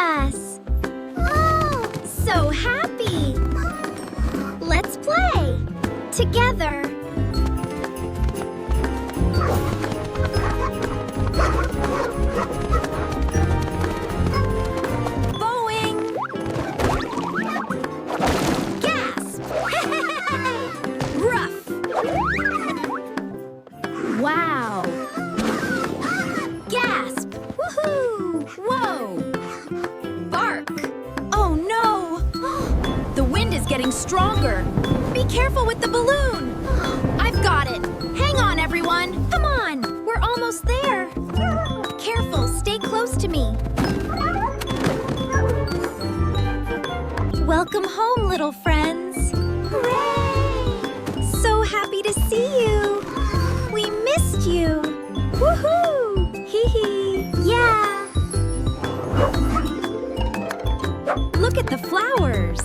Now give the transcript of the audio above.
us. Oh, so happy. Let's play together. Boing! Gasp! Rough! Wow! Gasp! Woohoo! Whoa! Bark! Oh no! The wind is getting stronger. Be careful with the balloon. I've got it. Hang on, everyone. Come on. We're almost there. Careful. Stay close to me. Welcome home, little friends. Hooray! So happy to see you. We missed you. Woohoo! Hee hee. Yeah. Look at the flowers.